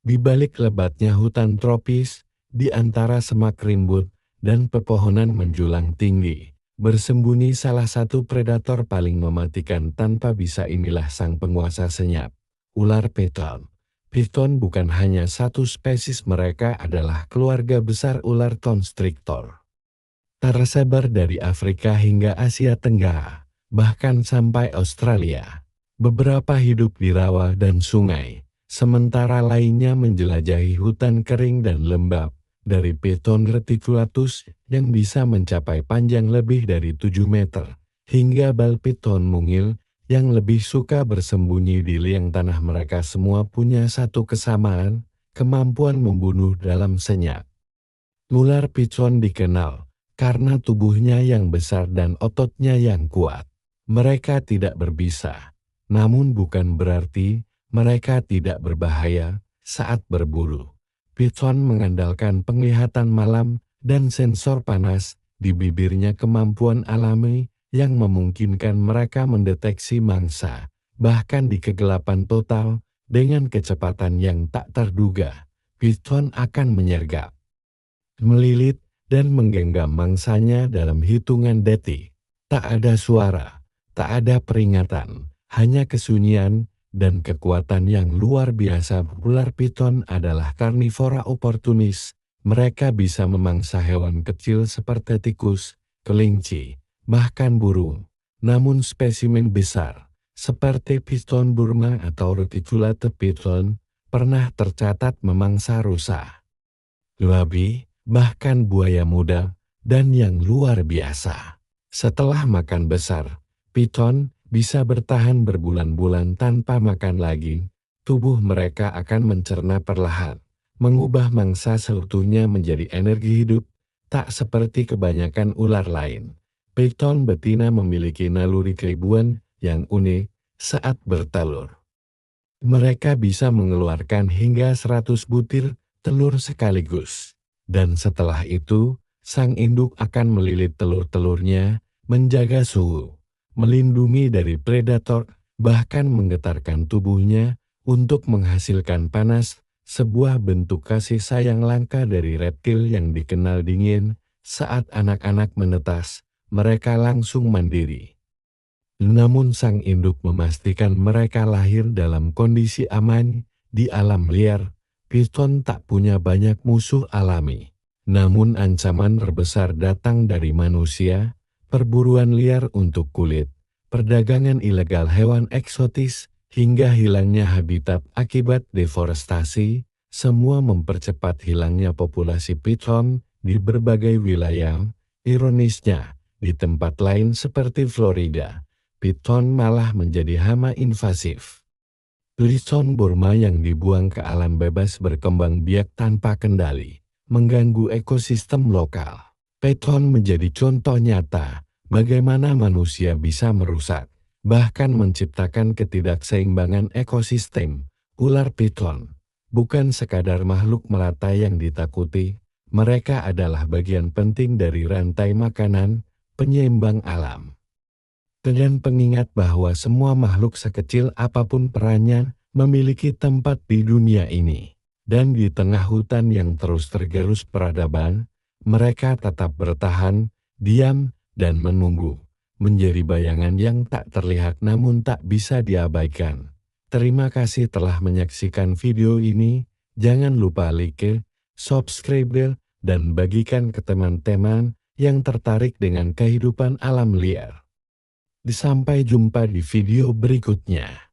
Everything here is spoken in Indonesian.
Di balik lebatnya hutan tropis, di antara semak rimbun dan pepohonan menjulang tinggi, bersembunyi salah satu predator paling mematikan tanpa bisa. Inilah sang penguasa senyap, ular piton. Piton bukan hanya satu spesies, mereka adalah keluarga besar ular constrictor. Tersebar dari Afrika hingga Asia Tenggara, bahkan sampai Australia. Beberapa hidup di rawa dan sungai, sementara lainnya menjelajahi hutan kering dan lembab. Dari Piton reticulatus yang bisa mencapai panjang lebih dari 7 meter, hingga bal piton mungil yang lebih suka bersembunyi di liang tanah, mereka semua punya satu kesamaan, kemampuan membunuh dalam senyap. Ular piton dikenal karena tubuhnya yang besar dan ototnya yang kuat. Mereka tidak berbisa, namun bukan berarti mereka tidak berbahaya saat berburu. Piton mengandalkan penglihatan malam dan sensor panas di bibirnya, kemampuan alami yang memungkinkan mereka mendeteksi mangsa, bahkan di kegelapan total. Dengan kecepatan yang tak terduga, piton akan menyergap, melilit, dan menggenggam mangsanya dalam hitungan detik. Tak ada suara, tak ada peringatan, hanya kesunyian dan kekuatan yang luar biasa. Ular piton adalah karnivora oportunis. Mereka bisa memangsa hewan kecil seperti tikus, kelinci, bahkan burung. Namun spesimen besar, seperti piton Burma atau reticulated piton, pernah tercatat memangsa rusa, babi, bahkan buaya muda, dan yang luar biasa. Setelah makan besar, piton bisa bertahan berbulan-bulan tanpa makan lagi. Tubuh mereka akan mencerna perlahan, mengubah mangsa seutuhnya menjadi energi hidup, tak seperti kebanyakan ular lain. Piton betina memiliki naluri keibuan yang unik saat bertelur. Mereka bisa mengeluarkan hingga 100 butir telur sekaligus. Dan setelah itu, sang induk akan melilit telur-telurnya, menjaga suhu, melindungi dari predator, bahkan menggetarkan tubuhnya untuk menghasilkan panas, sebuah bentuk kasih sayang langka dari reptil yang dikenal dingin. Saat anak-anak menetas, mereka langsung mandiri. Namun sang induk memastikan mereka lahir dalam kondisi aman. Di alam liar, piton tak punya banyak musuh alami. Namun ancaman terbesar datang dari manusia, perburuan liar untuk kulit, perdagangan ilegal hewan eksotis, hingga hilangnya habitat akibat deforestasi. Semua mempercepat hilangnya populasi piton di berbagai wilayah. Ironisnya, di tempat lain seperti Florida, piton malah menjadi hama invasif. Piton Burma yang dibuang ke alam bebas berkembang biak tanpa kendali, mengganggu ekosistem lokal. Piton menjadi contoh nyata bagaimana manusia bisa merusak, bahkan menciptakan ketidakseimbangan ekosistem. Ular piton bukan sekadar makhluk melata yang ditakuti, mereka adalah bagian penting dari rantai makanan, penyeimbang alam. Dengan pengingat bahwa semua makhluk sekecil apapun perannya memiliki tempat di dunia ini. Dan di tengah hutan yang terus tergerus peradaban, mereka tetap bertahan, diam, dan menunggu. Menjadi bayangan yang tak terlihat namun tak bisa diabaikan. Terima kasih telah menyaksikan video ini. Jangan lupa like, subscribe, dan bagikan ke teman-teman yang tertarik dengan kehidupan alam liar. Sampai jumpa di video berikutnya.